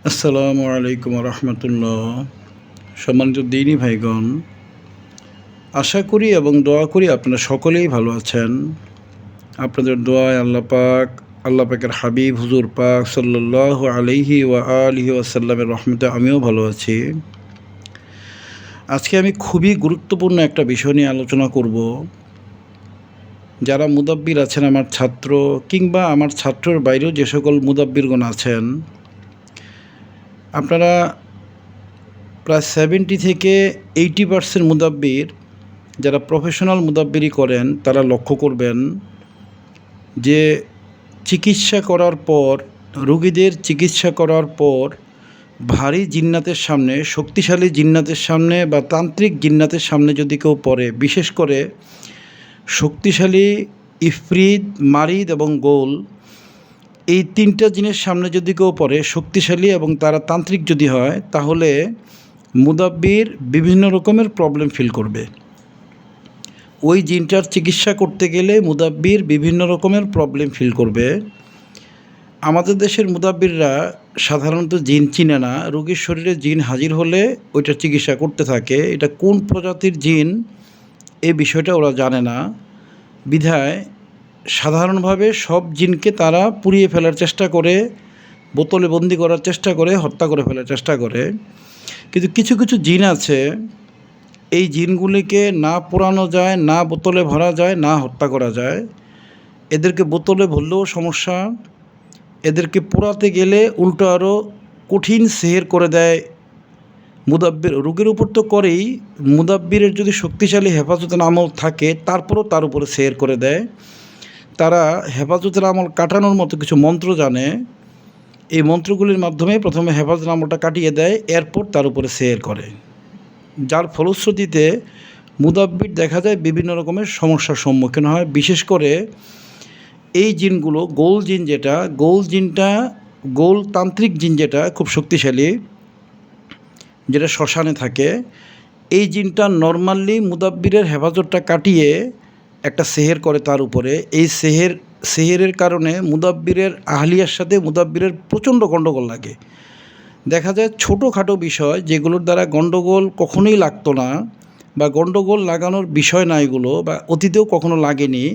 আসসালামু আলাইকুম রহমতুল্লাহ। সম্মানিত দিনী ভাইগণ, আশা করি এবং দোয়া করি আপনারা সকলেই ভালো আছেন। আপনাদের দোয়ায় আল্লাহ পাকের হাবিব হুজুর পাক সাল্লাল্লাহু আলাইহি ওয়া আলিহি ওয়াসাল্লামের রহমতে আমিও ভালো আছি। আজকে আমি খুবই গুরুত্বপূর্ণ একটা বিষয় নিয়ে আলোচনা করব। যারা মুদাব্বির আছেন, আমার ছাত্র কিংবা আমার ছাত্রের বাইরেও যে সকল মুদাব্বিরগণ আছেন, আপনারা প্রায় 70 থেকে 80% মুদাব্বির যারা প্রফেশনাল মুদাব্বিরি করেন তারা লক্ষ্য করবেন যে চিকিৎসা করার পর, রোগীদের চিকিৎসা করার পর ভারী জিন্নাতের সামনে, শক্তিশালী জিন্নাতের সামনে বা তান্ত্রিক জিন্নাতের সামনে যদি কেউ পড়ে, বিশেষ করে শক্তিশালী ইফরিত, মারিদ এবং গোল, এই তিনটা জিনিস সামনে যদি কেউ পড়ে, শক্তিশালী এবং তারা তান্ত্রিক যদি হয়, তাহলে মুদাব্বির বিভিন্ন রকমের প্রবলেম ফিল করবে। ওই জিনটার চিকিৎসা করতে গেলে মুদাব্বির বিভিন্ন রকমের প্রবলেম ফিল করবে। আমাদের দেশের মুদাব্বিররা সাধারণত জিন চিনে না। রোগীর শরীরে জিন হাজির হলে ওইটার চিকিৎসা করতে থাকে। এটা কোন প্রজাতির জিন এই বিষয়টা ওরা জানে না, বিধায় সাধারণভাবে সব জিনকে তারা পুড়িয়ে ফেলার চেষ্টা করে, বোতলে বন্দি করার চেষ্টা করে, হত্যা করে ফেলার চেষ্টা করে। কিন্তু কিছু কিছু জিন আছে, এই জিনগুলিকে না পোড়ানো যায়, না বোতলে ভরা যায়, না হত্যা করা যায়। এদেরকে বোতলে ভরলেও সমস্যা, এদেরকে পোড়াতে গেলে উল্টো আরও কঠিন সেহের করে দেয় মুদাব্বির। রোগীর উপর তো করেই, মুদাব্বিরের যদি শক্তিশালী হেফাজতের আমল থাকে তারপরও তার উপরে সেহের করে দেয়। তারা হেফাজতের আমল কাটানোর মতো কিছু মন্ত্র জানে। এই মন্ত্রগুলির মাধ্যমে প্রথমে হেফাজতের আমলটা কাটিয়ে দেয়, এরপর তার উপরে সেহের করে। যার ফলশ্রুতিতে মুদাব্বির দেখা যায় বিভিন্ন রকমের সমস্যার সম্মুখীন হয়। বিশেষ করে এই জিনগুলো, গোল জিন যেটা, গোল তান্ত্রিক জিন যেটা খুব শক্তিশালী, যেটা শ্মশানে থাকে, এই জিনটা নর্মালি মুদাব্বিরের হেফাজতটা কাটিয়ে একটা সেহের করে তার উপরে। এই সেহেরের কারণে মুদাব্বিরের আহলিয়ার সাথে মুদাব্বিরের প্রচণ্ড গণ্ডগোল লাগে। দেখা যায় ছোটোখাটো বিষয় যেগুলোর দ্বারা গণ্ডগোল কখনোই লাগতো না, বা গণ্ডগোল লাগানোর বিষয় না এগুলো, বা অতীতেও কখনো লাগেনি,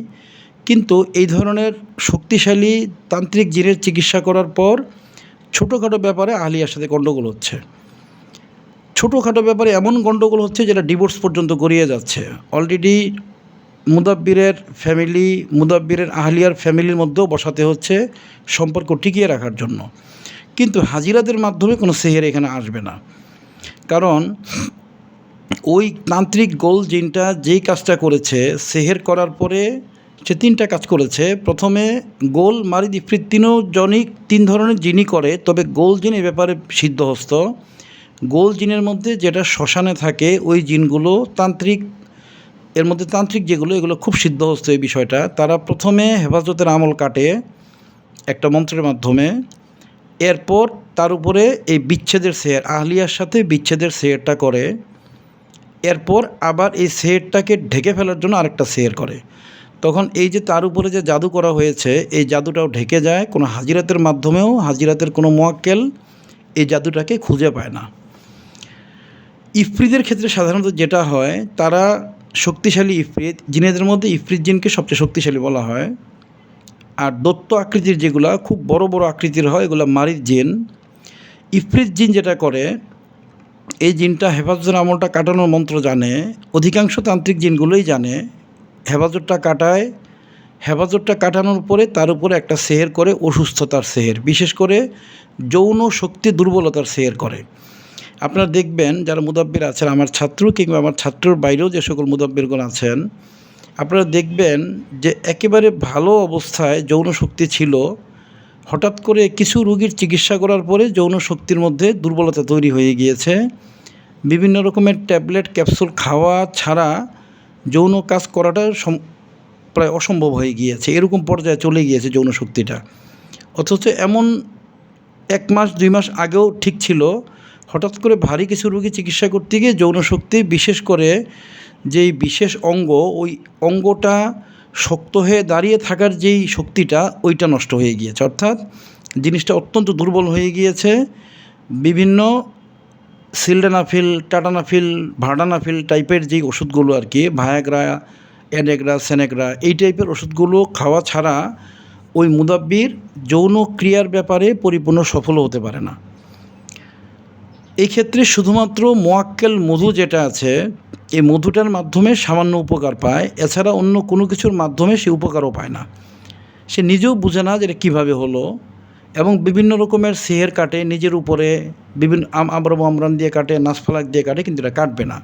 কিন্তু এই ধরনের শক্তিশালী তান্ত্রিক জিনের চিকিৎসা করার পর ছোটোখাটো ব্যাপারে আহলিয়ার সাথে গণ্ডগোল হচ্ছে। ছোটোখাটো ব্যাপারে এমন গণ্ডগোল হচ্ছে যেটা ডিভোর্স পর্যন্ত গড়িয়ে যাচ্ছে। অলরেডি মুদাব্বিরের আহলিয়ার ফ্যামিলির মধ্যেও বসাতে হচ্ছে সম্পর্ক টিকিয়ে রাখার জন্য। কিন্তু হাজিরাদের মাধ্যমে কোনো সেহের এখানে আসবে না, কারণ ওই তান্ত্রিক গোল জিনটা যেই কাজটা করেছে, সেহের করার পরে সে তিনটা কাজ করেছে। প্রথমে গোল, মারিদ, ইফরিত তিন ধরনের জিনই করে, তবে গোল জিন এ ব্যাপারে সিদ্ধহস্ত। গোল জিনের মধ্যে যেটা শ্মশানে থাকে ওই জিনগুলো তান্ত্রিক, এর মধ্যে তান্ত্রিক যেগুলো, এগুলো খুব সিদ্ধহস্ত এই বিষয়টা। তারা প্রথমে হেফাজতের আমল কাটে একটা মন্ত্রের মাধ্যমে, এরপর তার উপরে এই বিচ্ছেদের সেহের, আহলিয়ার সাথে বিচ্ছেদের সেহেরটা করে, এরপর আবার এই সেহেরটাকে ঢেকে ফেলার জন্য আরেকটা সেহের করে। তখন এই যে তার উপরে যে জাদু করা হয়েছে, এই জাদুটাও ঢেকে যায়। কোনো হাজিরাতের মাধ্যমেও হাজিরাতের কোনো মোয়াক্কেল এই জাদুটাকে খুঁজে পায় না। ইফরিদের ক্ষেত্রে সাধারণত যেটা হয়, তারা শক্তিশালী ইফরিত, জিনেদের মধ্যে ইফরিত জিনকে সবচেয়ে শক্তিশালী বলা হয়। আর দত্ত আকৃতির যেগুলা খুব বড় বড় আকৃতির হয়, এগুলো মারিদ জিন। ইফরিত জিন যেটা করে, এই জিনটা হেফাজতের আমলটা কাটানোর মন্ত্র জানে। অধিকাংশ তান্ত্রিক জিনগুলোই জানে। হেফাজতটা কাটায়, হেফাজতটা কাটানোর পরে তার উপরে একটা সেহের করে, অসুস্থতার সেহের, বিশেষ করে যৌন শক্তি দুর্বলতার সেহের করে। আপনারা দেখবেন যারা মুদাব্বির আছেন, আমার ছাত্র কিংবা আমার ছাত্রর বাইরেও যে সকল মুদাব্বিরগণ আছেন, আপনারা দেখবেন যে একেবারে ভালো অবস্থায় যৌন শক্তি ছিল, হঠাৎ করে কিছু রোগীর চিকিৎসা করার পরে যৌন শক্তির মধ্যে দুর্বলতা তৈরি হয়ে গিয়েছে। বিভিন্ন রকমের ট্যাবলেট ক্যাপসুল খাওয়া ছাড়া যৌন কাজ করাটা প্রায় অসম্ভব হয়ে গিয়েছে। এরকম পর্যায়ে চলে গিয়েছে যৌন শক্তিটা। অথচ এমন 1 মাস 2 মাস আগেও ঠিক ছিল। হঠাৎ করে ভারী কিছু রোগী চিকিৎসা করতে গিয়ে যৌন শক্তি, বিশেষ করে যেই বিশেষ অঙ্গ, ওই অঙ্গটা শক্ত হয়ে দাঁড়িয়ে থাকার যেই শক্তিটা, ওইটা নষ্ট হয়ে গিয়েছে। অর্থাৎ জিনিসটা অত্যন্ত দুর্বল হয়ে গিয়েছে। বিভিন্ন সিলডেনাফিল, টাটানাফিল, ভার্ডানাফিল টাইপের যেই ওষুধগুলো আর কি, ভায়াগ্রা, অ্যাডেগ্রা, সেনেগ্রা, এই টাইপের ওষুধগুলো খাওয়া ছাড়া ওই মুদাব্বির যৌন ক্রিয়ার ব্যাপারে পরিপূর্ণ সফল হতে পারে না। এই ক্ষেত্রে শুধুমাত্র মোয়াক্কেল মধু যেটা আছে, এই মধুটার মাধ্যমে সামান্য উপকার পায়, এছাড়া অন্য কোনো কিছুর মাধ্যমে সে উপকারও পায় না। সে নিজেও বুঝে না যে এটা কীভাবে হলো, এবং বিভিন্ন রকমের সেহের কাটে নিজের উপরে, বিভিন্ন আমরান দিয়ে কাটে, নাসফালাক দিয়ে কাটে, কিন্তু এটা কাটবে না।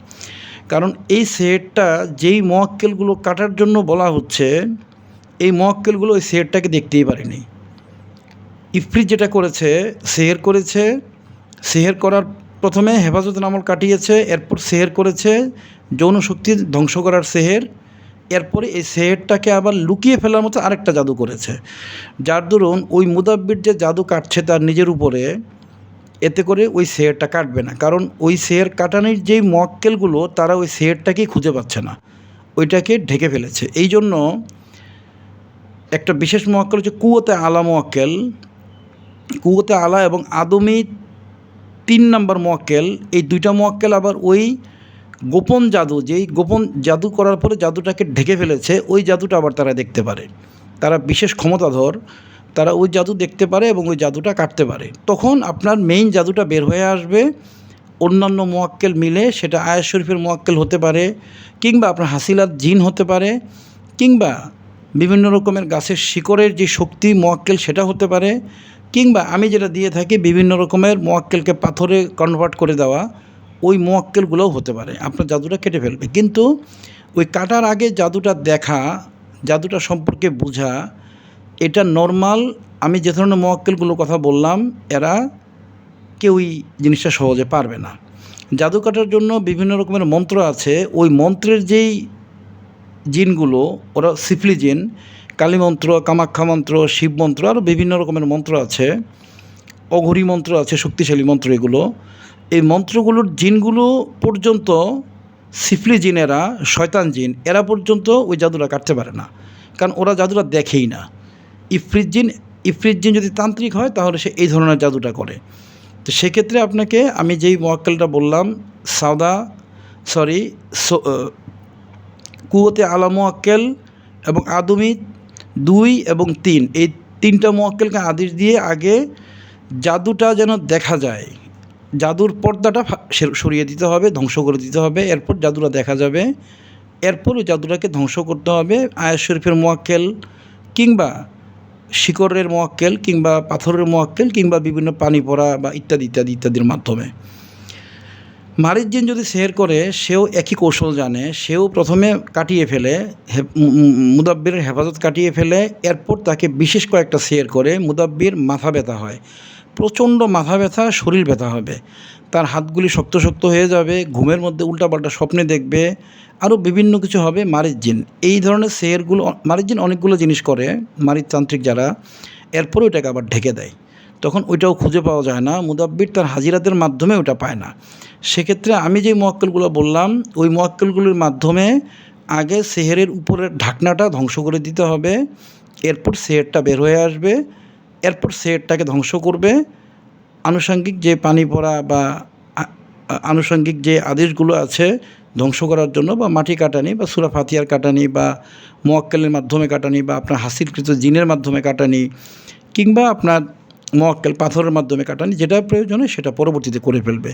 কারণ এই সেহেরটা যেই মোয়াক্কেলগুলো কাটার জন্য বলা হচ্ছে, এই মোয়াক্কেলগুলো ওই সেহেরটাকে দেখতেই পারেনি। ইফরিত যেটা করেছে, সেহের করেছে, সেহের করার প্রথমে হেফাজতে আমল কাটিয়েছে, এরপর সেহের করেছে যৌন শক্তি ধ্বংস করার সেহের, এরপরে এই সেহেরটাকে আবার লুকিয়ে ফেলার মতো আরেকটা জাদু করেছে, যার দরুন ওই মুদাব্বির যে জাদু কাটছে তার নিজের উপরে, এতে করে ওই সেহেরটা কাটবে না। কারণ ওই সেহের কাটানোর যেই মোয়াক্কেলগুলো, তারা ওই সেহেরটাকেই খুঁজে পাচ্ছে না, ওইটাকে ঢেকে ফেলেছে। এই জন্য একটা বিশেষ মোয়াক্কেল হচ্ছে কুওতে আলা মোয়াক্কেল, কুওতে আলা এবং আদমি 3 নম্বর মোয়াক্কেল, এই দুইটা মোয়াক্কেল আবার ওই গোপন জাদু, যেই গোপন জাদু করার পরে জাদুটাকে ঢেকে ফেলেছে, ওই জাদুটা আবার তারা দেখতে পারে। তারা বিশেষ ক্ষমতাধর, তারা ওই জাদু দেখতে পারে এবং ওই জাদুটা কাটতে পারে। তখন আপনার মেইন জাদুটা বের হয়ে আসবে। অন্যান্য মোয়াক্কেল মিলে সেটা আয়াত শরীফের মোয়াক্কেল হতে পারে, কিংবা আপনার হাসিলাত জিন হতে পারে, কিংবা বিভিন্ন রকমের গাছের শিকড়ের যে শক্তি মোয়াক্কেল সেটা হতে পারে, কিংবা আমি যেটা দিয়ে থাকি বিভিন্ন রকমের মোয়াক্কেলকে পাথরে কনভার্ট করে দেওয়া, ওই মোয়াক্কেলগুলোও হতে পারে। আপনার জাদুটা কেটে ফেলবে। কিন্তু ওই কাটার আগে জাদুটা দেখা, জাদুটা সম্পর্কে বোঝা, এটা নর্মাল, আমি যে ধরনের মোয়াক্কেলগুলোর কথা বললাম, এরা কেউই জিনিসটা সহজে পারবে না। জাদু কাটার জন্য বিভিন্ন রকমের মন্ত্র আছে। ওই মন্ত্রের যেই জিনগুলো, ওরা সিফলি জিন, কালী মন্ত্র, কামাখ্যা মন্ত্র, শিব মন্ত্র, আরও বিভিন্ন রকমের মন্ত্র আছে, অঘরী মন্ত্র আছে, শক্তিশালী মন্ত্র। এগুলো, এই মন্ত্রগুলোর জিনগুলো পর্যন্ত, সিফলি জিনেরা, শয়তান জিন, এরা পর্যন্ত ওই জাদুটা কাটতে পারে না, কারণ ওরা জাদুটা দেখেই না। ইফরিত জিন যদি তান্ত্রিক হয় তাহলে সে এই ধরনের জাদুটা করে। তো সেক্ষেত্রে আপনাকে আমি যেই মোয়াক্কেলটা বললাম, কুওতে আলা মোয়াক্কেল এবং আদমি 2 এবং 3, এই 3টা মোয়াক্কেলকে আদেশ দিয়ে আগে জাদুটা যেন দেখা যায়, জাদুর পর্দাটা সরিয়ে দিতে হবে, ধ্বংস করে দিতে হবে, এরপর জাদুটা দেখা যাবে। এরপর ওই জাদুটাকে ধ্বংস করতে হবে আয়াত শরীফের মোয়াক্কেল, কিংবা শিকড়ের মোয়াক্কেল, কিংবা পাথরের মোয়াক্কেল, কিংবা বিভিন্ন পানি পড়া বা ইত্যাদি ইত্যাদি ইত্যাদির মাধ্যমে। মারিদ জিন যদি সেহের করে, সেও একই কৌশল জানে। সেও প্রথমে কাটিয়ে ফেলে, মুদাব্বিরের হেফাজত কাটিয়ে ফেলে, এরপর তাকে বিশেষ কয়েকটা সেহের করে। মুদাব্বির মাথা ব্যথা হয়, প্রচণ্ড মাথা ব্যথা, শরীর ব্যথা হবে, তার হাতগুলি শক্ত শক্ত হয়ে যাবে, ঘুমের মধ্যে উল্টাপাল্টা স্বপ্নে দেখবে, আরও বিভিন্ন কিছু হবে। মারিদ জিন এই ধরনের সেহেরগুলো, মারিদ জিন অনেকগুলো জিনিস করে, মারিদ তান্ত্রিক যারা, এরপরে ওইটাকে আবার ঢেকে দেয়, তখন ওইটাও খুঁজে পাওয়া যায় না। মুদাব্বির তার হাজিরাতের মাধ্যমে ওটা পায় না। সেক্ষেত্রে আমি যে মোয়াক্কেলগুলো বললাম, ওই মোয়াক্কেলগুলোর মাধ্যমে আগে সেহেরের উপরের ঢাকনাটা ধ্বংস করে দিতে হবে, এরপর সেহেরটা বের হয়ে আসবে, এরপর সেহেরটাকে ধ্বংস করবে। আনুষঙ্গিক যে পানি পড়া বা আনুষঙ্গিক যে আদেশগুলো আছে ধ্বংস করার জন্য, বা মাটি কাটানি, বা সূরা ফাতিহার কাটানি, বা মোয়াক্কেলের মাধ্যমে কাটানি, বা আপনার হাসিলকৃত জিনের মাধ্যমে কাটানি, কিংবা আপনার মোয়াক্কেল পাথরের মাধ্যমে কাটানি, যেটা প্রয়োজনে সেটা পরবর্তীতে করে ফেলবে।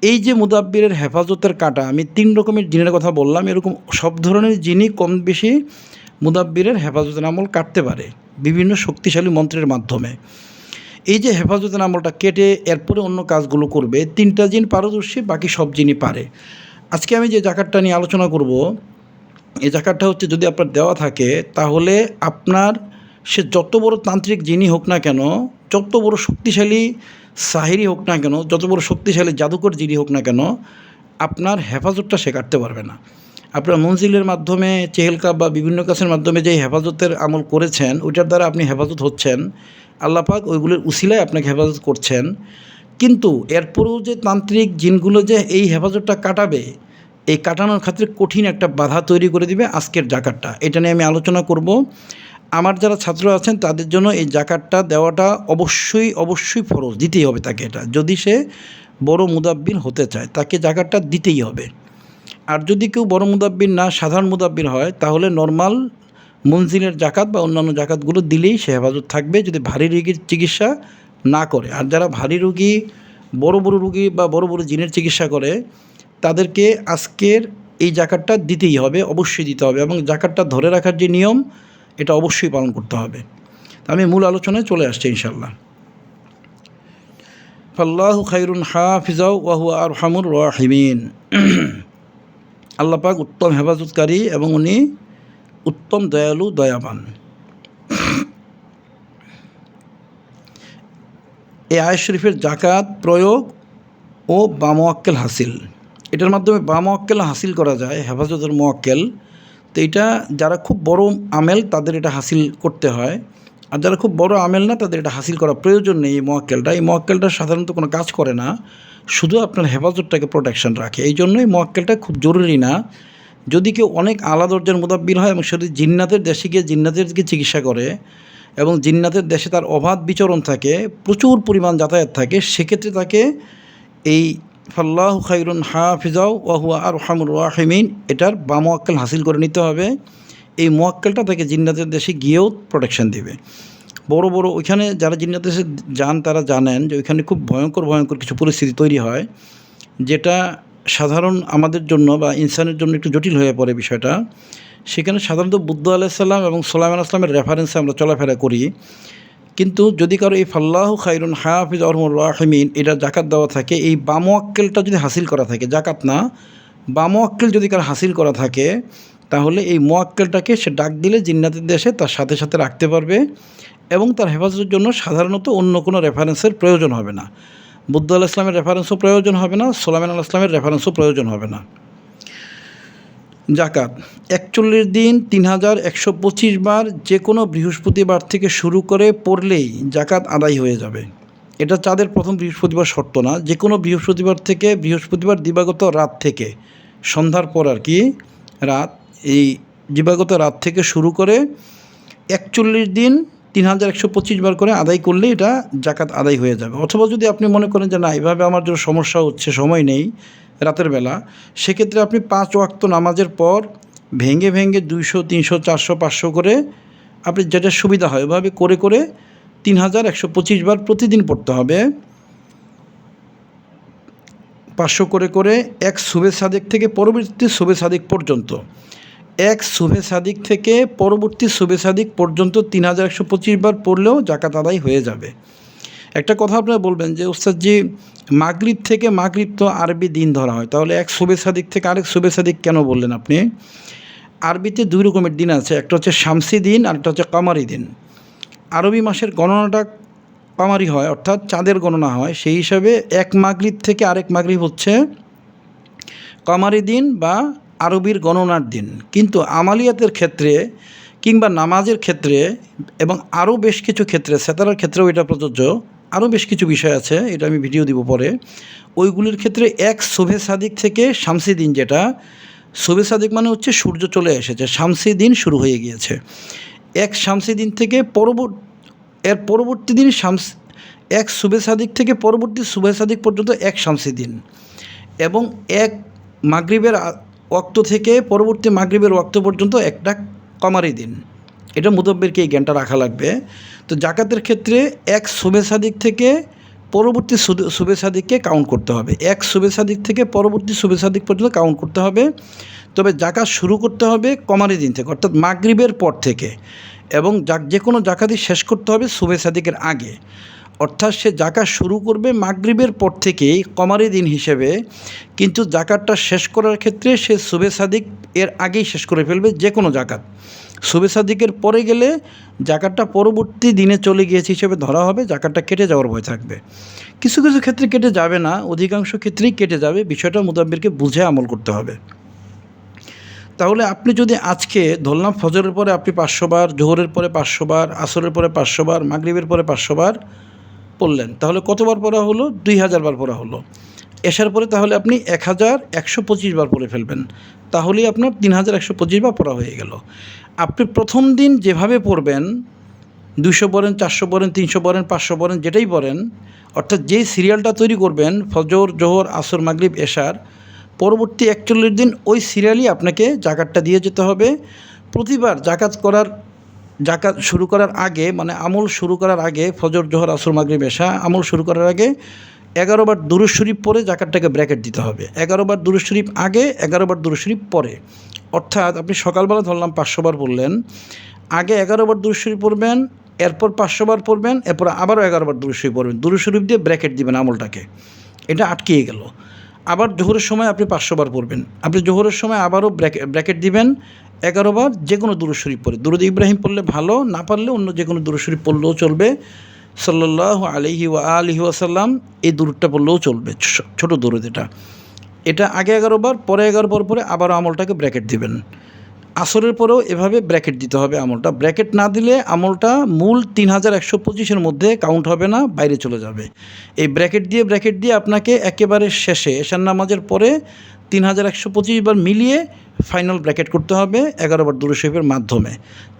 এই যে মুদাব্বিরের হেফাজতের কাটা, আমি 3 রকমের জিনের কথা বললাম, এরকম সব ধরনের জিনই কম বেশি মুদাব্বিরের হেফাজতের আমল কাটতে পারে বিভিন্ন শক্তিশালী মন্ত্রের মাধ্যমে। এই যে হেফাজতের আমলটা কেটে এরপরে অন্য কাজগুলো করবে, 3টা জিন পারদর্শী, বাকি সব জিনই পারে। আজকে আমি যে জাকাতটা নিয়ে আলোচনা করব, এই জাকাতটা হচ্ছে যদি আপনার দেওয়া থাকে, তাহলে আপনার সে যত বড় তান্ত্রিক জিনই হোক না কেন, যত বড় শক্তিশালী সাহিরি হোক না কেন, যত বড় শক্তিশালী জাদুকর জিনি হোক না কেন, আপনার হেফাজতটা সে কাটতে পারবে না। আপনার মনজিলের মাধ্যমে, চেহেলকাপ বা বিভিন্ন কাছের মাধ্যমে যে হেফাজতের আমল করেছেন, ওইটার দ্বারা আপনি হেফাজত হচ্ছেন, আল্লাহ পাক ওইগুলোর উসিলায় আপনাকে হেফাজত করছেন। কিন্তু এরপরেও যে তান্ত্রিক জিনগুলো যে এই হেফাজতটা কাটাবে, এই কাটানোর ক্ষেত্রে কঠিন একটা বাধা তৈরি করে দিবে আজকের জাকাতটা। এটা নিয়ে আমি আলোচনা করব। আমার যারা ছাত্র আছেন তাদের জন্য এই জাকাতটা দেওয়াটা অবশ্যই ফরজ, দিতেই হবে তাকে। এটা যদি সে বড় মুদাব্বির হতে চায় তাকে জাকাতটা দিতেই হবে। আর যদি কেউ বড় মুদাব্বির না, সাধারণ মুদাব্বির হয়, তাহলে নর্মাল মনজিলের জাকাত বা অন্যান্য জাকাতগুলো দিলেই সে হেফাজত থাকবে, যদি ভারী রোগীর চিকিৎসা না করে। আর যারা ভারী রোগী, বড় রোগী বা বড় জিনের চিকিৎসা করে, তাদেরকে আজকের এই জাকাতটা দিতেই হবে, অবশ্যই দিতে হবে। এবং জাকাতটা ধরে রাখার যে নিয়ম, এটা অবশ্যই পালন করতে হবে। আমি মূল আলোচনায় চলে আসছি ইনশাআল্লাহ। ফাল্লাহু খায়রুন হাফিজাও ওয়া হুয়া আরহামুর রাহিমিন। আল্লাহ পাক উত্তম হেফাজতকারী এবং উনি উত্তম দয়ালু, দয়াবান। এই আয়াত শরীফের জাকাত প্রয়োগ ও বামওয়াক্কেল হাসিল, এটার মাধ্যমে বামওয়াক্কেল হাসিল করা যায়, হেফাজতের মোয়াক্কেল। তো এটা যারা খুব বড় আমেল তাদের এটা হাসিল করতে হয়, আর যারা খুব বড় আমেল না তাদের এটা হাসিল করা প্রয়োজন নেই। এই মোয়াক্কেলটা সাধারণত কোনো কাজ করে না, শুধু আপনার হেফাজতটাকে প্রোটেকশন রাখে। এই জন্যই মোয়াক্কেলটা খুব জরুরি না। যদি কেউ অনেক আলা দরজার মুদাব্বির হয় এবং সেটি জিন্নাতের দেশে গিয়ে জিন্নাতেরকে চিকিৎসা করে এবং জিন্নাতের দেশে তার অবাধ বিচরণ থাকে, প্রচুর পরিমাণ যাতায়াত থাকে, সেক্ষেত্রে তাকে এই ফাল্লাহু খায়রুন হাফিজাও ওয়া হুয়া আরহামুর রাহিমিন এটার বামওয়াক্কেল হাসিল করে নিতে হবে। এই মোয়াক্কেলটা তাকে জিন্নাতের দেশে গিয়েও প্রোটেকশন দেবে। বড় ওইখানে যারা জিন্নাতের দেশে যান তারা জানেন যে ওইখানে খুব ভয়ঙ্কর কিছু পরিস্থিতি তৈরি হয়, যেটা সাধারণ আমাদের জন্য বা ইনসানের জন্য একটু জটিল হয়ে পড়ে বিষয়টা। সেখানে সাধারণত বুদ্ধ আলাইহিস সালাম এবং সুলাইমান আলাইহিস সালামের রেফারেন্সে আমরা চলাফেরা করি। কিন্তু যদি কারো এই ফাল্লাহু খায়রুন হাফিজ আরহামুর রাহিমিন এটা জাকাত দেওয়া থাকে, এই বামওয়াক্কেলটা যদি হাসিল করা থাকে, জাকাত না বামওয়াক্কেল যদি কারো হাসিল করা থাকে, তাহলে এই মোয়াক্কেলটাকে সে ডাক দিলে জিন্নাতের দেশে তার সাথে রাখতে পারবে এবং তার হেফাজতের জন্য সাধারণত অন্য কোনো রেফারেন্সের প্রয়োজন হবে না। বুদ্ধ আলাইহিস সালামের রেফারেন্সও প্রয়োজন হবে না, সুলাইমান আলাইহিস সালামের রেফারেন্সও প্রয়োজন হবে না। জাকাত 41 দিন 3125 বার যে কোনো বৃহস্পতিবার থেকে শুরু করে পড়লেই জাকাত আদায় হয়ে যাবে। এটা চাঁদের প্রথম বৃহস্পতিবার শর্ত না, যে কোনো বৃহস্পতিবার থেকে, বৃহস্পতিবার দিবাগত রাত থেকে, সন্ধ্যার পর আর কি রাত, এই দিবাগত রাত থেকে শুরু করে 41 দিন 3125 বার করে আদায় করলে এটা জাকাত আদায় হয়ে যাবে। অথবা যদি আপনি মনে করেন যে না, এভাবে আমার জন্য সমস্যা হচ্ছে, সময় নেই রাতের বেলা, সেক্ষেত্রে আপনি 5 ওয়াক্ত নামাজের পর ভেঙে 200, 300, 400, 500 করে আপনি যেটা সুবিধা হয় ওইভাবে করে 3125 বার প্রতিদিন পড়তে হবে। 500 করে এক সুবে সাদিক থেকে পরবর্তী সুবে সাদিক পর্যন্ত, এক সুবে সাদিক থেকে পরবর্তী সুবে সাদিক পর্যন্ত 3125 বার পড়লেও জাকাত আদায় হয়ে যাবে। একটা কথা আপনারা বলবেন যে ওস্তাদজি, মাগরিব থেকে, মাগরিব তো আরবি দিন ধরা হয়, তাহলে এক সুবে সাদিক থেকে আরেক সুবে সাদিক কেন বললেন আপনি? আরবিতে 2 রকমের দিন আছে, একটা হচ্ছে শামসি দিন আর একটা হচ্ছে কামারি দিন। আরবি মাসের গণনাটা কামারি হয়, অর্থাৎ চাঁদের গণনা হয়, সেই হিসাবে এক মাগরিব থেকে আরেক মাগরিব হচ্ছে কামারি দিন বা আরবির গণনার দিন। কিন্তু আমালিয়াতের ক্ষেত্রে কিংবা নামাজের ক্ষেত্রে এবং আরও বেশ কিছু ক্ষেত্রে, সেতারার ক্ষেত্রেও এটা প্রযোজ্য, আরও বেশ কিছু বিষয় আছে, এটা আমি ভিডিও দিব পরে, ওইগুলির ক্ষেত্রে এক শোভে সাদিক থেকে শামসি দিন, যেটা শোভে সাদিক মানে হচ্ছে সূর্য চলে এসেছে, শামসি দিন শুরু হয়ে গিয়েছে, এক শামসি দিন থেকে এর পরবর্তী দিন এক শোভে সাদিক থেকে পরবর্তী শোভে সাদিক পর্যন্ত এক শামসি দিন, এবং এক মাগরিবের ওয়াক্ত থেকে পরবর্তী মাগরিবের ওয়াক্ত পর্যন্ত একটা কমারি দিন। এটা মুদব্বিরকে এই জ্ঞানটা রাখা লাগবে। তো জাকাতের ক্ষেত্রে এক সুবে সাদিক থেকে পরবর্তী সুবে সাদিককে কাউন্ট করতে হবে, এক সুবে সাদিক থেকে পরবর্তী সুবে সাদিক পর্যন্ত কাউন্ট করতে হবে। তবে জাকাত শুরু করতে হবে কমারি দিন থেকে, অর্থাৎ মাগরিবের পর থেকে, এবং যে কোনো জাকাতই শেষ করতে হবে সুবে সাদিকের আগে। অর্থাৎ সে জাকাত শুরু করবে মাগরিবের পর থেকেই কমারি দিন হিসেবে, কিন্তু জাকাতটা শেষ করার ক্ষেত্রে সে সুবে সাদিক এর আগেই শেষ করে ফেলবে। যে কোনো জাকাত সুবে সাদিকের পরে গেলে জাকাতটা পরবর্তী দিনে চলে গিয়েছে হিসেবে ধরা হবে, জাকাতটা কেটে যাওয়ার ভয় থাকবে। কিছু কিছু ক্ষেত্রে কেটে যাবে না, অধিকাংশ ক্ষেত্রেই কেটে যাবে। বিষয়টা মুদাব্বিরকে বুঝে আমল করতে হবে। তাহলে আপনি যদি আজকে ধরলাম ফজরের পরে আপনি 500 বার, জোহরের পরে 500 বার, আসরের পরে 500 বার, মাগরিবের পরে 500 বার পড়লেন, তাহলে কতবার পড়া হলো? 2000 বার পড়া হলো। এশার পরে তাহলে আপনি 1125 বার পড়ে ফেলবেন, তাহলেই আপনার 3125 বার পড়া হয়ে গেল। আপনি প্রথম দিন যেভাবে পড়বেন, 200 পড়েন, 400 পড়েন, 300 পড়েন, 500 পড়েন, যেটাই পড়েন, অর্থাৎ যেই সিরিয়ালটা তৈরি করবেন ফজর, জোহর, আসর, মাগরিব, এশার, পরবর্তী 41 দিন ওই সিরিয়ালই আপনাকে জাকাতটা দিয়ে যেতে হবে। প্রতিবার জাকাত শুরু করার আগে, মানে আমল শুরু করার আগে, ফজর, জোহর, আসর, মাগরিব, এশা আমল শুরু করার আগে 11 বার দুরূদ শরীফ পড়ে জাকাতটাকে ব্র্যাকেট দিতে হবে। 11 বার দুরূদ শরীফ আগে, 11 বার দুরূদ শরীফ পরে। অর্থাৎ আপনি সকালবেলা ধরলাম 500 বার পড়লেন, আগে 11 বার দুরূদ শরীফ পড়বেন, এরপর 500 বার পড়বেন, এরপর আবারও 11 বার দুরূদ শরীফ পড়বেন। দুরূদ শরীফ দিয়ে ব্র্যাকেট দিবেন আমলটাকে, এটা আটকিয়ে গেল। আবার জোহরের সময় আপনি 500 বার পড়বেন, আপনি জোহরের সময় আবারও ব্র্যাকেট দিবেন 11 বার যে কোনো দুরূদ শরীফ পড়ে। দুরূদ ইব্রাহিম পড়লে ভালো, না পারলে অন্য যে কোনো দুরূদ শরীফ পড়লেও চলবে। সাল্লাল্লাহু আলাইহি ওয়া আলিহি ওয়াসাল্লাম, এই দুরূদটা পড়লেও চলবে, ছোট দুরূদ এটা আগে 11 বার, পরে 11 বার পরে আবারও আমলটাকে ব্র্যাকেট দিবেন। আসরের পরেও এভাবে ব্র্যাকেট দিতে হবে আমলটা। ব্র্যাকেট না দিলে আমলটা মূল 3125-এর মধ্যে কাউন্ট হবে না, বাইরে চলে যাবে। এই ব্র্যাকেট দিয়ে আপনাকে একেবারে শেষে এশার নামাজের পরে 3125 বার মিলিয়ে ফাইনাল ব্র্যাকেট করতে হবে 11 বার দুরূদ শরীফের মাধ্যমে।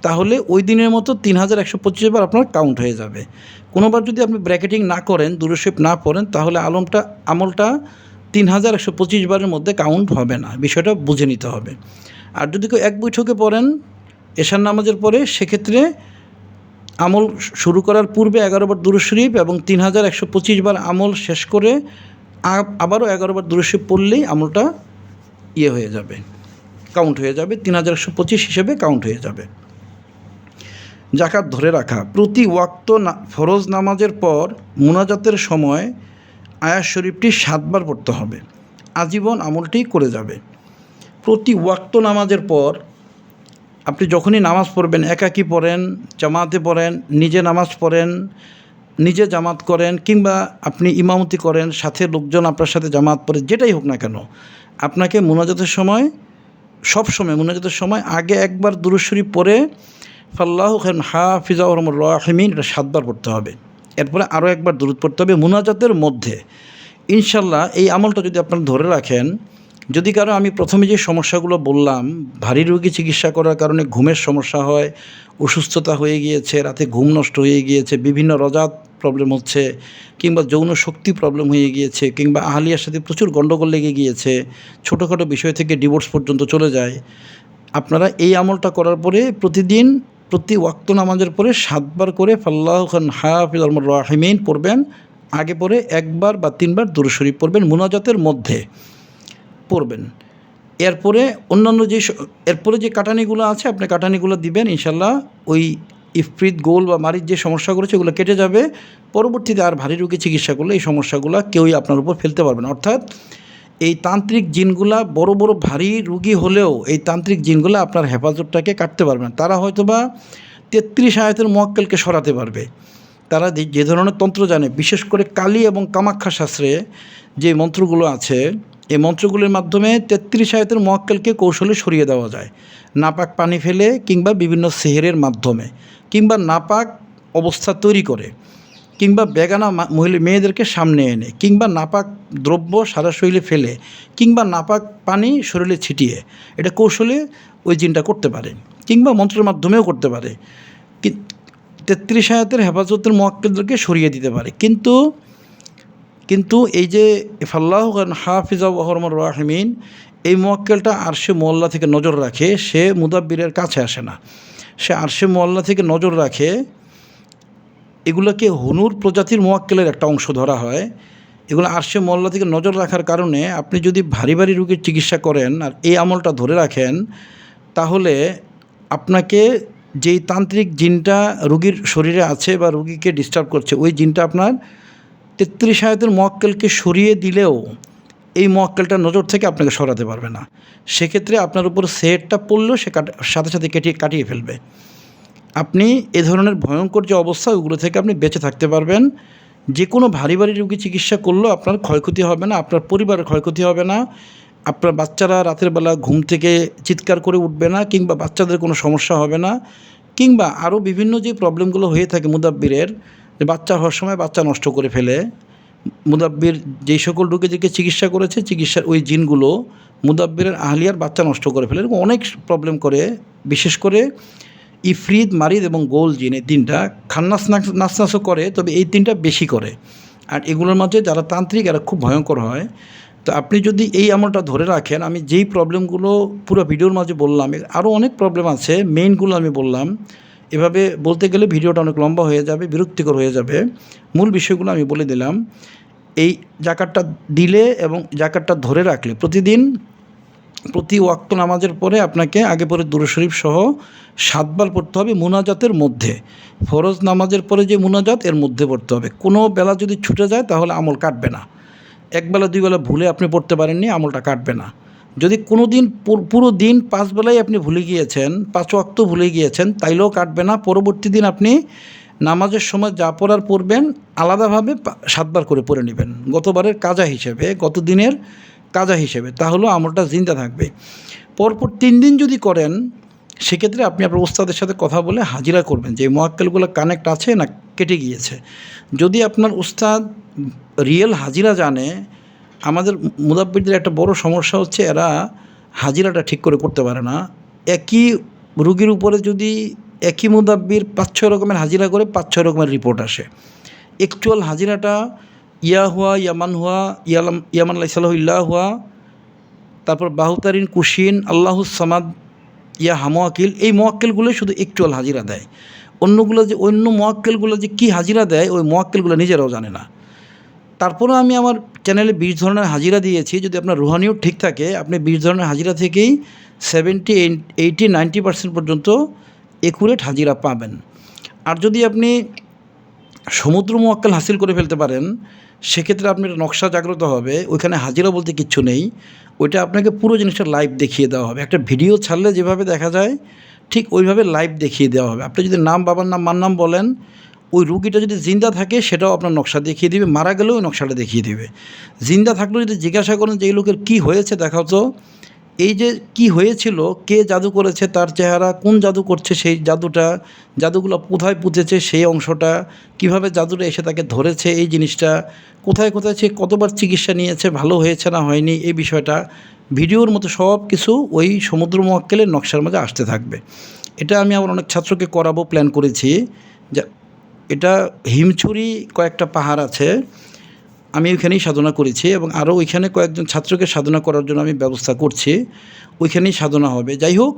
তাহলে ওই দিনের মতো 3125 বার আপনার কাউন্ট হয়ে যাবে। কোনোবার যদি আপনি ব্র্যাকেটিং না করেন, দুরূদ শরীফ না পড়েন, তাহলে আমলটা 3125 বারের মধ্যে কাউন্ট হবে না। বিষয়টা বুঝে নিতে হবে। আর যদি কেউ এক বৈঠকে পড়েন এশার নামাজের পরে, সেক্ষেত্রে আমল শুরু করার পূর্বে 11 বার দুরূদ শরীফ এবং 3125 বার আমল শেষ করে আবারও 11 বার দুরূদ শরীফ পড়লেই আমলটা হয়ে যাবে, কাউন্ট হয়ে যাবে, 3125 হিসেবে কাউন্ট হয়ে যাবে। জাকাত ধরে রাখা। প্রতি ওয়াক্ত ফরজ নামাজের পর মুনাজাতের সময় আয়াত শরীফটি 7 বার পড়তে হবে, আজীবন আমলটি করে যাবে। প্রতি ওয়াক্ত নামাজের পর আপনি যখনই নামাজ পড়বেন, একাকী পড়েন, জামাতে পড়েন, নিজে নামাজ পড়েন, নিজে জামাত করেন, কিংবা আপনি ইমামতি করেন, সাথে লোকজন আপনার সাথে জামাত পড়ে, যেটাই হোক না কেন, আপনাকে মুনাজাতের সময় আগে একবার দুরূদ শরীফ পড়ে ফাল্লাহু খায়রুন হাফিজা ওয়া আরহামুর রাহিমিন, এটা 7 বার পড়তে হবে। এরপরে আরও একবার দুরূদ পড়তে হবে মুনাজাতের মধ্যে। ইনশাল্লাহ এই আমলটা যদি আপনারা ধরে রাখেন, যদি কারো আমি প্রথমে যে সমস্যাগুলো বললাম, ভারী রোগী চিকিৎসা করার কারণে ঘুমের সমস্যা হয়, অসুস্থতা হয়ে গিয়েছে, রাতে ঘুম নষ্ট হয়ে গিয়েছে, বিভিন্ন রজাত প্রবলেম হচ্ছে, কিংবা যৌন শক্তি প্রবলেম হয়ে গিয়েছে, কিংবা আহলিয়ার সাথে প্রচুর গণ্ডগোল লেগে গিয়েছে, ছোটোখাটো বিষয় থেকে ডিভোর্স পর্যন্ত চলে যায়, আপনারা এই আমলটা করার পরে প্রতিদিন প্রতি ওয়াক্ত নামাজের পরে 7 বার করে ফাল্লাহু খায়রুন হাফিজা ওয়া আরহামুর রাহিমিন পড়বেন। আগে পরে 1 বার বা 3 বার দুরূদ শরীফ পড়বেন, মুনাজাতের মধ্যে পড়বেন। এরপরে এরপরে যে কাটানিগুলো আছে, আপনি কাটানিগুলো দিবেন, ইনশাল্লাহ ওই ইফরিত, গোল বা মারির যে সমস্যাগুলো আছে এগুলো কেটে যাবে। পরবর্তীতে আর ভারী রোগী চিকিৎসা করলে এই সমস্যাগুলো কেউই আপনার উপর ফেলতে পারবে না। অর্থাৎ এই তান্ত্রিক জিনগুলা বড় ভারী রোগী হলেও এই তান্ত্রিক জিনগুলা আপনার হেফাজতটাকে কাটতে পারবে না। তারা হয়তোবা 33 আয়াতের মুয়াক্কেলকে সরাতে পারবে। তারা যে ধরনের তন্ত্র জানে, বিশেষ করে কালী এবং কামাখ্যা শাস্ত্রে যে মন্ত্রগুলো আছে, এই মন্ত্রগুলোর মাধ্যমে 33 আয়াতের মুয়াক্কেলকে কৌশলে সরিয়ে দেওয়া যায়, নাপাক পানি ফেলে, কিংবা বিভিন্ন সেহেরের মাধ্যমে, কিংবা নাপাক অবস্থা তৈরি করে, কিংবা বেগানা মেয়েদেরকে সামনে এনে, কিংবা নাপাক দ্রব্য সারা শরীরে ফেলে, কিংবা নাপাক পানি শরীরে ছিটিয়ে, এটা কৌশলে ওই জিনটা করতে পারে, কিংবা মন্ত্রের মাধ্যমেও করতে পারে। 33 আয়াতের হেফাজতের মুয়াক্কেলদেরকে সরিয়ে দিতে পারে। কিন্তু এই যে ফাল্লাহু খায়রুন হাফিজা ওয়া আরহামুর রাহিমিন, এই মুয়াক্কেলটা আরশে মুআল্লা থেকে নজর রাখে, সে মুদাব্বিরের কাছে আসে না, সে আরশে মুআল্লা থেকে নজর রাখে। এগুলোকে হুনুর প্রজাতির মুয়াক্কেলের একটা অংশ ধরা হয়। এগুলো আরশে মুআল্লা থেকে নজর রাখার কারণে আপনি যদি ভারী রোগীর চিকিৎসা করেন আর এই আমলটা ধরে রাখেন, তাহলে আপনাকে যেই তান্ত্রিক জিনটা রোগীর শরীরে আছে বা রোগীকে ডিস্টার্ব করছে, ওই জিনটা আপনার 33 আয়াতের মুয়াক্কেলকে সরিয়ে দিলেও এই মুয়াক্কেলটা নজর থেকে আপনাকে সরাতে পারবে না। সেক্ষেত্রে আপনার উপর সেহেরটা পড়লেও সে সাথে সাথে কাটিয়ে ফেলবে। আপনি এ ধরনের ভয়ঙ্কর যে অবস্থা, ওগুলো থেকে আপনি বেঁচে থাকতে পারবেন। যে কোনো ভারী রোগী চিকিৎসা করলেও আপনার ক্ষয়ক্ষতি হবে না, আপনার পরিবারের ক্ষয়ক্ষতি হবে না, আপনার বাচ্চারা রাতের বেলা ঘুম থেকে চিৎকার করে উঠবে না, কিংবা বাচ্চাদের কোনো সমস্যা হবে না, কিংবা আরও বিভিন্ন যে প্রবলেমগুলো হয়ে থাকে মুদাব্বিরের, যে বাচ্চা হওয়ার সময় বাচ্চা নষ্ট করে ফেলে, মুদাব্বির যেই সকল রোগীদেরকে চিকিৎসা করেছে, চিকিৎসার ওই জিনগুলো মুদাব্বিরের আহলিয়ার বাচ্চা নষ্ট করে ফেলে এবং অনেক প্রবলেম করে। বিশেষ করে ইফরিত, মারিদ এবং গোল জিন, এই তিনটা খান্নাস নাসনাসও করে, তবে এই তিনটা বেশি করে। আর এগুলোর মাঝে যারা তান্ত্রিক এরা খুব ভয়ঙ্কর হয়। তো আপনি যদি এই আমলটা ধরে রাখেন, আমি যেই প্রবলেমগুলো পুরো ভিডিওর মাঝে বললাম, আরও অনেক প্রবলেম আছে, মেইনগুলো আমি বললাম। এভাবে বলতে গেলে ভিডিওটা অনেক লম্বা হয়ে যাবে, বিরক্তিকর হয়ে যাবে। মূল বিষয়গুলো আমি বলে দিলাম। এই জাকাতটা দিলে এবং জাকাতটা ধরে রাখলে প্রতিদিন প্রতি ওয়াক্ত নামাজের পরে আপনাকে আগে পরে দুরূদ শরীফ সহ 7 বার পড়তে হবে মুনাজাতের মধ্যে। ফরজ নামাজের পরে যে মুনাজাত এর মধ্যে পড়তে হবে। কোনো বেলা যদি ছুটে যায় তাহলে আমল কাটবে না। একবেলা 2 বেলা ভুলে আপনি পড়তে পারেননি, আমলটা কাটবে না। যদি কোনো দিন পুরো দিন 5 বেলায় আপনি ভুলে গিয়েছেন, 5 ওয়াক্ত ভুলে গিয়েছেন, তাইলেও কাটবে না। পরবর্তী দিন আপনি নামাজের সময় যা পড়ার পড়বেন, আলাদাভাবে 7 বার করে পড়ে নেবেন, গতবারের কাজা হিসেবে, গত দিনের কাজা হিসেবে। তাহলেও আমলটা জিন্দা থাকবে। পরপর 3 দিন যদি করেন, সেক্ষেত্রে আপনি আপনার উস্তাদের সাথে কথা বলে হাজিরা করবেন যে মোয়াক্কেলগুলো কানেক্ট আছে না কেটে গিয়েছে। যদি আপনার উস্তাদ রিয়েল হাজিরা জানে, আমাদের মুদাব্বিরদের একটা বড় সমস্যা হচ্ছে এরা হাজিরাটা ঠিক করে করতে পারে না। একই রুগীর উপরে যদি একই মুদাব্বির 5-6 রকমের হাজিরা করে 5-6 রকমের রিপোর্ট আসে। অ্যাকচুয়াল হাজিরাটা ইয়া হুয়া, ইয়ামান হুয়া, ইয়ামান লাইসালাহ ইল্লাহ হুয়া, তারপর বাহুতারিন, কুশিন, আল্লাহুস সামাদ, ইয়া হামোয়াকিল, এই মোয়াক্কেলগুলো শুধু অ্যাকচুয়াল হাজিরা দেয়। অন্যগুলো যে অন্য মোয়াক্কেলগুলো যে কী হাজিরা দেয়, ওই মোয়াক্কেলগুলো নিজেরাও জানে না। তারপরেও আমি আমার চ্যানেলে 20 ধরনের হাজিরা দিয়েছি। যদি আপনার রুহানিও ঠিক থাকে, আপনি 20 ধরনের হাজিরা থেকেই 70, 80, 90% পর্যন্ত একুরেট হাজিরা পাবেন। আর যদি আপনি সমুদ্র মোয়াক্কেল হাসিল করে ফেলতে পারেন, সেক্ষেত্রে আপনার নকশা জাগ্রত হবে। ওইখানে হাজিরা বলতে কিচ্ছু নেই, ওইটা আপনাকে পুরো জিনিসটা লাইভ দেখিয়ে দেওয়া হবে। একটা ভিডিও ছাড়লে যেভাবে দেখা যায় ঠিক ওইভাবে লাইভ দেখিয়ে দেওয়া হবে। আপনি যদি নাম, বাবার নাম, মার নাম বলেন, ওই রুগীটা যদি জিন্দা থাকে সেটাও আপনার নকশা দেখিয়ে দিবে, মারা গেলেও ওই নকশাটা দেখিয়ে দিবে। জিন্দা থাকলেও যদি জিজ্ঞাসা করেন যে এই লোকের কী হয়েছে দেখাও তো, এই যে কি হয়েছিল, কে জাদু করেছে, তার চেহারা, কোন জাদু করছে, সেই জাদুটা, জাদুগুলো কোথায় পুঁতেছে সেই অংশটা, কিভাবে জাদুটা এসে তাকে ধরেছে, এই জিনিসটা কোথায় কোথায় সে কতবার চিকিৎসা নিয়েছে, ভালো হয়েছে না হয়নি, এই বিষয়টা ভিডিওর মতো সব কিছু ওই সমুদ্র মোয়াক্কেলের নকশার মাঝে আসতে থাকবে। এটা আমি আমার অনেক ছাত্রকে করাবো প্ল্যান করেছি। যা এটা হিমছড়ি কয়েকটা পাহাড় আছে, আমি ওইখানেই সাধনা করেছি এবং আরও ওইখানে কয়েকজন ছাত্রকে সাধনা করার জন্য আমি ব্যবস্থা করছি, ওইখানেই সাধনা হবে। যাই হোক,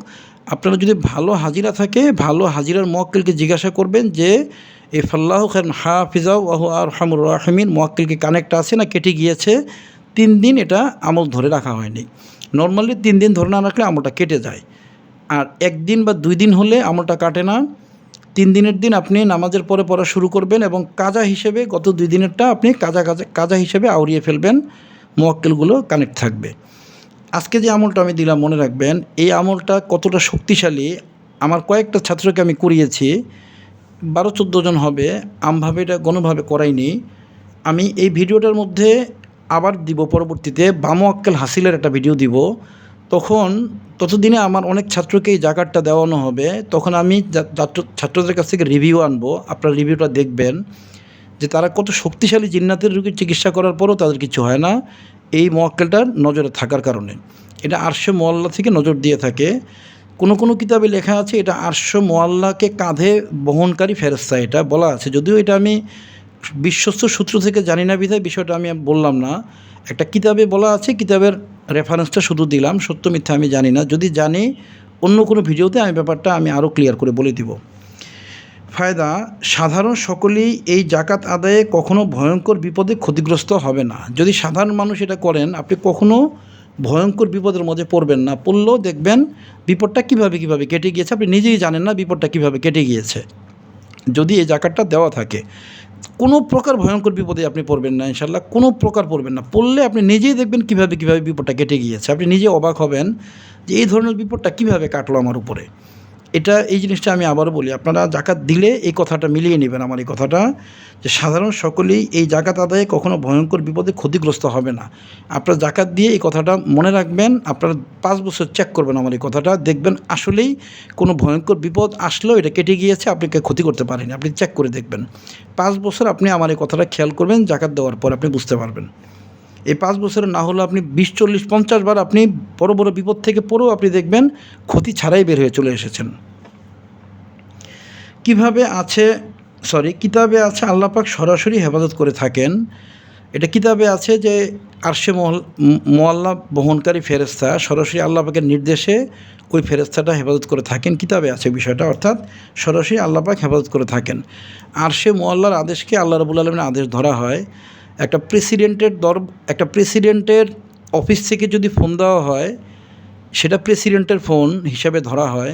আপনারা যদি ভালো হাজিরা থাকে, ভালো হাজিরার মোয়াক্কেলকে জিজ্ঞাসা করবেন যে এ ফাল্লাহু খায়রুন হাফিজাও ওয়া হুয়া আরহামুর রাহিমিন, মোয়াক্কেলকে কানেক্ট আছে না কেটে গিয়েছে। 3 দিন এটা আমল ধরে রাখা হয়নি। নর্মালি 3 দিন ধরে না রাখলে আমলটা কেটে যায়। আর 1 দিন বা 2 দিন হলে আমলটা কাটে না। 3 দিনের দিন আপনি নামাজের পরে পড়া শুরু করবেন এবং কাজা হিসেবে গত 2 দিনেরটা আপনি কাজা হিসেবে আউড়িয়ে ফেলবেন, মোয়াক্কেলগুলো কানেক্ট থাকবে। আজকে যে আমলটা আমি দিলাম মনে রাখবেন, এই আমলটা কতটা শক্তিশালী। আমার কয়েকটা ছাত্রকে আমি করিয়েছি, 12-14 জন হবে। আমভাবে এটা গণভাবে করাইনি। আমি এই ভিডিওটার মধ্যে আবার দিব, পরবর্তীতে মোয়াক্কেল হাসিলের একটা ভিডিও দিব। ততদিনে আমার অনেক ছাত্রকে এই জাকাতটা দেওয়ানো হবে। তখন আমি ছাত্রদের কাছ থেকে রিভিউ আনবো, আপনার রিভিউটা দেখবেন যে তারা কত শক্তিশালী। জিন্নাতের রোগীর চিকিৎসা করার পরও তাদের কিছু হয় না এই মোয়াক্কেলটার নজরে থাকার কারণে। এটা আরশে মোয়াল্লা থেকে নজর দিয়ে থাকে। কোনো কোনো কিতাবে লেখা আছে এটা আরশে মোয়াল্লাকে কাঁধে বহনকারী ফেরেশতা, এটা বলা আছে। যদিও এটা আমি বিশ্বস্ত সূত্র থেকে জানি না বিধায় বিষয়টা আমি বললাম না। একটা কিতাবে বলা আছে, কিতাবের রেফারেন্সটা শুধু দিলাম, সত্য মিথ্যা আমি জানি না। যদি জানি অন্য কোনো ভিডিওতে আমি ব্যাপারটা আমি আরও ক্লিয়ার করে বলে দিব। ফায়দা, সাধারণ সকলেই এই জাকাত আদায়ে কখনো ভয়ঙ্কর বিপদে ক্ষতিগ্রস্ত হবে না। যদি সাধারণ মানুষ এটা করেন, আপনি কখনো ভয়ঙ্কর বিপদের মধ্যে পড়বেন না। পড়লেও দেখবেন বিপদটা কীভাবে কেটে গিয়েছে, আপনি নিজেই জানেন না বিপদটা কীভাবে কেটে গিয়েছে। যদি এই জাকাতটা দেওয়া থাকে, কোনো প্রকার ভয়ঙ্কর বিপদে আপনি পড়বেন না, ইনশাল্লাহ কোনো প্রকার পড়বেন না। পড়লে আপনি নিজেই দেখবেন কীভাবে বিপদটা কেটে গিয়েছে। আপনি নিজে অবাক হবেন যে এই ধরনের বিপদটা কীভাবে কাটলো আমার উপরে। এই জিনিসটা আমি আবারও বলি, আপনারা জাকাত দিলে এই কথাটা মিলিয়ে নেবেন আমার এই কথাটা, যে সাধারণ সকলেই এই জাকাত আদায়ে কখনো ভয়ঙ্কর বিপদে ক্ষতিগ্রস্ত হবে না। আপনারা জাকাত দিয়ে এই কথাটা মনে রাখবেন, আপনারা 5 বছর চেক করবেন আমার এই কথাটা, দেখবেন আসলেই কোনো ভয়ঙ্কর বিপদ আসলেও এটা কেটে গিয়েছে, আপনাকে ক্ষতি করতে পারেনি। আপনি চেক করে দেখবেন, 5 বছর আপনি আমার এই কথাটা খেয়াল করবেন, জাকাত দেওয়ার পর আপনি বুঝতে পারবেন। এই 5 বছরে না হলেও আপনি 20, 40, 50 বার আপনি বড় বড় বিপদ থেকে পড়েও আপনি দেখবেন ক্ষতি ছাড়াই বের হয়ে চলে এসেছেন। কিতাবে আছে আল্লাহ পাক সরাসরি হেফাজত করে থাকেন। এটা কিতাবে আছে যে আরশে মোয়াল্লা বহনকারী ফেরেশতা সরাসরি আল্লাহ পাকের নির্দেশে ওই ফেরেশতাটা হেফাজত করে থাকেন, কিতাবে আছে বিষয়টা, অর্থাৎ সরাসরি আল্লাহ পাক হেফাজত করে থাকেন। আরশে মোয়াল্লার আদেশকে আল্লাহ রাব্বুল আলামিনের আদেশ ধরা হয়। একটা প্রেসিডেন্টের অফিস থেকে যদি ফোন দেওয়া হয়, সেটা প্রেসিডেন্টের ফোন হিসাবে ধরা হয়।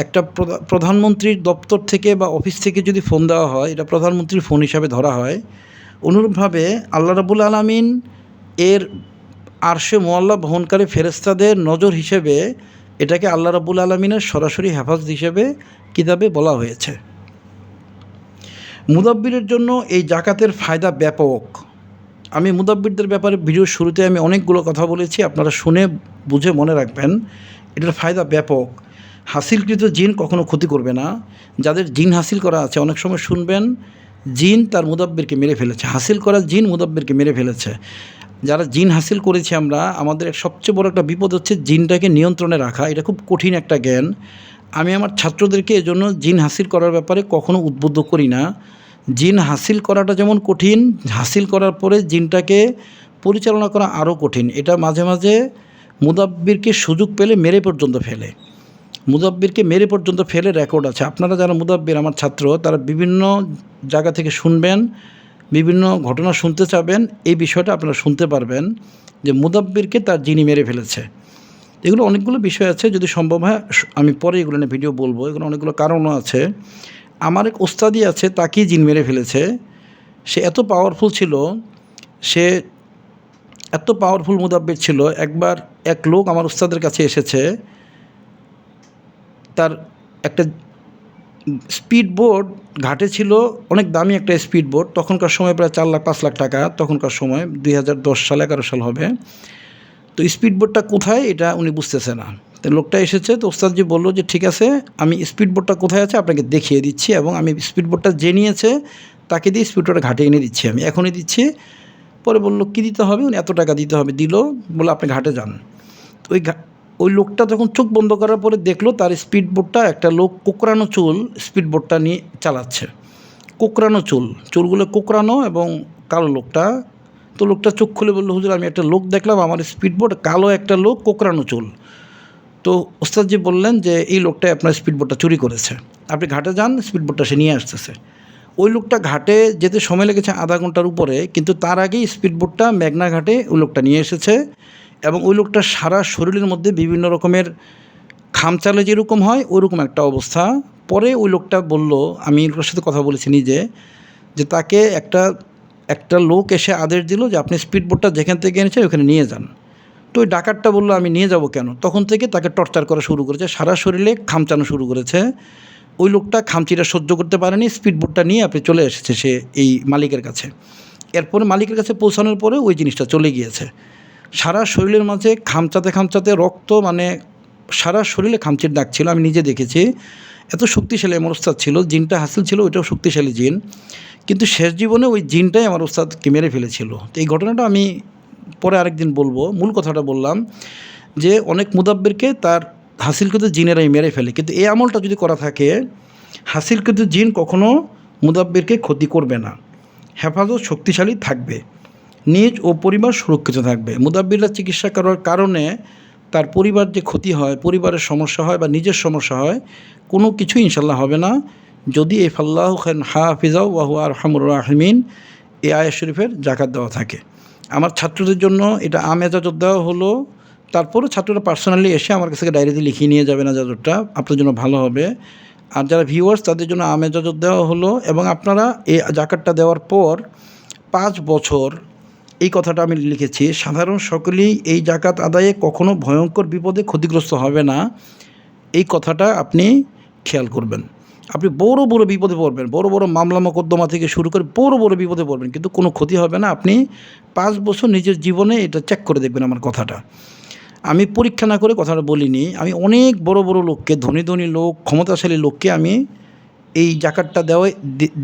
একটা প্রধানমন্ত্রীর দপ্তর থেকে বা অফিস থেকে যদি ফোন দেওয়া হয়, এটা প্রধানমন্ত্রীর ফোন হিসাবে ধরা হয়। অনুরূপভাবে আল্লাহ রাব্বুল আলামিন এর আরশে মোয়াল্লা বহনকারী ফেরেশতাদের নজর হিসেবে এটাকে আল্লাহ রাব্বুল আলামিনের সরাসরি হেফাজত হিসেবে কিতাবে বলা হয়েছে। মুদাব্বিরের জন্য এই জাকাতের ফায়দা ব্যাপক। আমি মুদাব্বিরদের ব্যাপারে ভিডিওর শুরুতে আমি অনেকগুলো কথা বলেছি, আপনারা শুনে বুঝে মনে রাখবেন, এটার ফায়দা ব্যাপক। হাসিলকৃত জিন কখনো ক্ষতি করবে না। যাদের জিন হাসিল করা আছে, অনেক সময় শুনবেন জিন তার মুদাব্বিরকে মেরে ফেলেছে, হাসিল করা জিন মুদাব্বিরকে মেরে ফেলেছে। যারা জিন হাসিল করেছি আমরা, আমাদের সবচেয়ে বড় একটা বিপদ হচ্ছে জিনটাকে নিয়ন্ত্রণে রাখা। এটা খুব কঠিন একটা জ্ঞান। আমি আমার ছাত্রদেরকে এজন্য জিন হাসিল করার ব্যাপারে কখনো উদ্বুদ্ধ করি না। জিন হাসিল করাটা যেমন কঠিন, হাসিল করার পরে জিনটাকে পরিচালনা করা আরও কঠিন। এটা মাঝে মাঝে মুদাব্বিরকে সুযোগ পেলে মেরে পর্যন্ত ফেলে, মুদাব্বিরকে মেরে পর্যন্ত ফেলে রেকর্ড আছে। আপনারা যারা মুদাব্বির আমার ছাত্র, তারা বিভিন্ন জায়গা থেকে শুনবেন, বিভিন্ন ঘটনা শুনতে চাবেন, এই বিষয়টা আপনারা শুনতে পারবেন যে মুদাব্বিরকে তার জিনি মেরে ফেলেছে। এগুলো অনেকগুলো বিষয় আছে, যদি সম্ভব হয় আমি পরে এগুলো নিয়ে ভিডিও বলবো। এগুলো অনেকগুলো কারণও আছে। আমার এক ওস্তাদি আছে, তাকেই জিন মেরে ফেলেছে। সে এত পাওয়ারফুল ছিল, সে এত পাওয়ারফুল মুদাব্বির ছিল। একবার এক লোক আমার ওস্তাদের কাছে এসেছে, তার একটা স্পিড বোট ঘাটে ছিল, অনেক দামি একটা স্পিড বোট, তখনকার সময় প্রায় 4 লাখ 5 লাখ টাকা, তখনকার সময় 2010 সাল 11 সাল হবে। তো স্পিড বোটটা কোথায় এটা উনি বুঝতেছে না। তো লোকটা এসেছে, তো ওস্তাদজি বললো যে ঠিক আছে, আমি স্পিড বোটটা কোথায় আছে আপনাকে দেখিয়ে দিচ্ছি, এবং আমি স্পিড বোটটা যে নিয়েছে তাকে দিয়ে স্পিড বোটটা ঘাটে এনে দিচ্ছি, আমি এখনই দিচ্ছি। পরে বললো কী দিতে হবে, উনি এত টাকা দিতে হবে, দিল, বলে আপনি ঘাটে যান। ওই লোকটা যখন চোখ বন্ধ করার পরে দেখলো তার স্পিড বোটটা একটা লোক কোকড়ানো চুল স্পিড বোটটা নিয়ে চালাচ্ছে, কোকড়ানো চুলগুলো কোকড়ানো এবং কালো লোকটা। তো লোকটা চোখ খুলে বললো, হুজুর আমি একটা লোক দেখলাম, আমার স্পিড বোট, কালো একটা লোক, কোকড়ানো চুল। তো ওস্তাদজি বললেন যে এই লোকটাই আপনার স্পিড বোটটা চুরি করেছে, আপনি ঘাটে যান, স্পিড বোটটা সে নিয়ে আসতেছে। ওই লোকটা ঘাটে যেতে সময় লেগেছে আধা ঘন্টার উপরে, কিন্তু তার আগেই স্পিড বোটটা মেঘনা ঘাটে ওই লোকটা নিয়ে এসেছে। এবং ওই লোকটার সারা শরীরের মধ্যে বিভিন্ন রকমের খামচালে যেরকম হয় ওইরকম একটা অবস্থা। পরে ওই লোকটা বলল, আমি ওর সাথে কথা বলেছি নিজে, যে তাকে একটা লোক এসে আদেশ দিল যে আপনি স্পিড বোটটা যেখান থেকে এনেছেন ওখানে নিয়ে যান। তো ওই ডাকাতটা বললো আমি নিয়ে যাব কেন? তখন থেকে তাকে টর্চার করা শুরু করেছে, সারা শরীরে খামচানো শুরু করেছে। ওই লোকটা খামচিটা সহ্য করতে পারেনি, স্পিড বোটটা নিয়ে আপনি চলে এসেছে সে এই মালিকের কাছে। এরপরে মালিকের কাছে পৌঁছানোর পরে ওই জিনিসটা চলে গিয়েছে। সারা শরীরের মাঝে খামচাতে রক্ত, মানে সারা শরীরে খামচির দাগ ছিল, আমি নিজে দেখেছি। এত শক্তিশালী আমার ওস্তাদ ছিল, জিনটা হাসিল ছিল ওইটাও শক্তিশালী জিন, কিন্তু শেষ জীবনে ওই জিনটাই আমার ওস্তাদকে মেরে ফেলেছিল। তো এই ঘটনাটা আমি পরে আরেকদিন বলবো। মূল কথাটা বললাম যে অনেক মুদাব্বিরকে তার হাসিলকৃত জিনেরাই মেরে ফেলে, কিন্তু এই আমলটা যদি করা থাকে, হাসিলকৃত জিন কখনো মুদাব্বিরকে ক্ষতি করবে না, হেফাজত শক্তিশালী থাকবে, নিজ ও পরিবার সুরক্ষিত থাকবে। মুদাব্বিররা চিকিৎসা করার কারণে তার পরিবার যে ক্ষতি হয়, পরিবারের সমস্যা হয় বা নিজের সমস্যা হয়, কোনো কিছুই ইনশাল্লাহ হবে না, যদি এই ফাল্লাহু খান হাফিজাও ওয়া হুয়া আরহামুর রাহিমিন এই আয়াত শরীফের জাকাত দেওয়া থাকে। আমার ছাত্রদের জন্য এটা এজাজত দেওয়া হলো। তারপরও ছাত্ররা পার্সোনালি এসে আমার কাছে ডায়েরিতে লিখিয়ে নিয়ে যাবেন, এজাজতটা আপনার জন্য ভালো হবে। আর যারা ভিউয়ার্স তাদের জন্য এজাজত দেওয়া হলো, এবং আপনারা এই জাকাতটা দেওয়ার পর 5 বছর, এই কথাটা আমি লিখেছি, সাধারণ সকলেই এই জাকাত আদায়ে কখনো ভয়ঙ্কর বিপদে ক্ষতিগ্রস্ত হবে না। এই কথাটা আপনি খেয়াল করবেন। আপনি বড় বড় বিপদে পড়বেন, বড় বড় মামলা মোকদ্দমা থেকে শুরু করে বড় বড় বিপদে পড়বেন, কিন্তু কোনো ক্ষতি হবে না। আপনি 5 বছর নিজের জীবনে এটা চেক করে দেখবেন আমার কথাটা। আমি পরীক্ষা না করে কথাটা বলিনি। আমি অনেক বড় বড় লোককে, ধনী ধনী লোক, ক্ষমতাশালী লোককে আমি এই জাকাতটা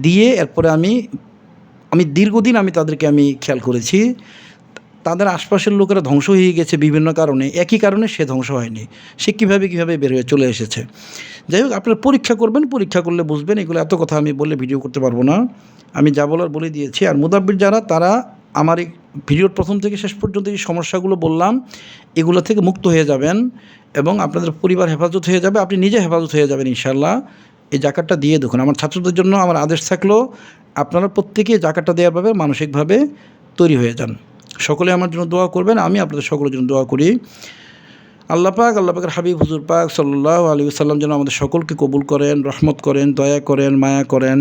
দিয়ে এরপরে আমি দীর্ঘদিন তাদেরকে খেয়াল করেছি। তাদের আশপাশের লোকেরা ধ্বংস হয়ে গেছে বিভিন্ন কারণে, একই কারণে সে ধ্বংস হয়নি। সে কীভাবে বের হয়ে চলে এসেছে। যাই হোক, আপনারা পরীক্ষা করবেন, পরীক্ষা করলে বুঝবেন। এগুলো এত কথা আমি বললে ভিডিও করতে পারবো না। আমি যা বলার বলে দিয়েছি। আর মুদাব্বির যারা, তারা আমার এই ভিডিওর প্রথম থেকে শেষ পর্যন্ত যে সমস্যাগুলো বললাম এগুলো থেকে মুক্ত হয়ে যাবেন এবং আপনাদের পরিবার হেফাজত হয়ে যাবে, আপনি নিজে হেফাজত হয়ে যাবেন ইনশাআল্লাহ। এই জাকাতটা দিয়ে দেখুন। আমার ছাত্রদের জন্য আমার আদেশ থাকলো, আপনারা প্রত্যেকেই জাকাতটা দেওয়ার ভাবে মানসিকভাবে তৈরি হয়ে যান। সকলে আমার জন্য দোয়া করবেন, আমি আপনাদের সকলের জন্য দোয়া করি। আল্লাহ পাকের হাবিব হুজুর পাক সাল্লাল্লাহু আলাইহি ওয়াসাল্লাম যেন আমাদের সকলকে কবুল করেন, রহমত করেন, দয়া করেন, মায়া করেন।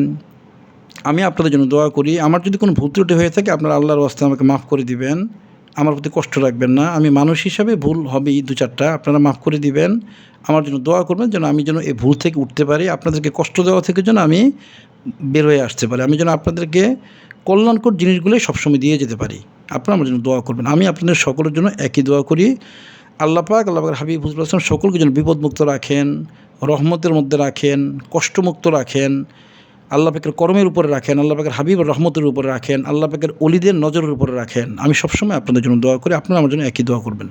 আমি আপনাদের জন্য দোয়া করি। আমার যদি কোনো ভুল ত্রুটি হয়ে থাকে, আপনারা আল্লাহর ওয়াস্তে আমাকে মাফ করে দিবেন। আমার প্রতি কষ্ট রাখবেন না। আমি মানুষ হিসাবে ভুল হবেই 2-4টা, আপনারা মাফ করে দিবেন। আমার জন্য দোয়া করবেন যেন আমি এই ভুল থেকে উঠতে পারি, আপনাদেরকে কষ্ট দেওয়া থেকে যেন আমি বের হয়ে আসতে পারি, আমি যেন আপনাদেরকে কল্যাণকর জিনিসগুলোই সবসময় দিয়ে যেতে পারি। আপনারা আমার জন্য দোয়া করবেন। আমি আপনাদের সকলের জন্য একই দোয়া করি। আল্লাহ পাকের হাবিব হুজুর আসলাম সকলকে যেন বিপদমুক্ত রাখেন, রহমতের মধ্যে রাখেন, কষ্টমুক্ত রাখেন, আল্লাহ পাকের কর্মের উপরে রাখেন, আল্লাহ পাকের হাবিবের রহমতের উপরে রাখেন, আল্লাহ পাকের ওলিদের নজরের উপরে রাখেন। আমি সবসময় আপনাদের জন্য দোয়া করি, আপনারা আমার জন্য একই দোয়া করবেন।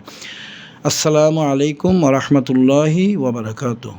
আসসালামু আলাইকুম ওয়া রাহমাতুল্লাহি ওয়া বারাকাতুহু।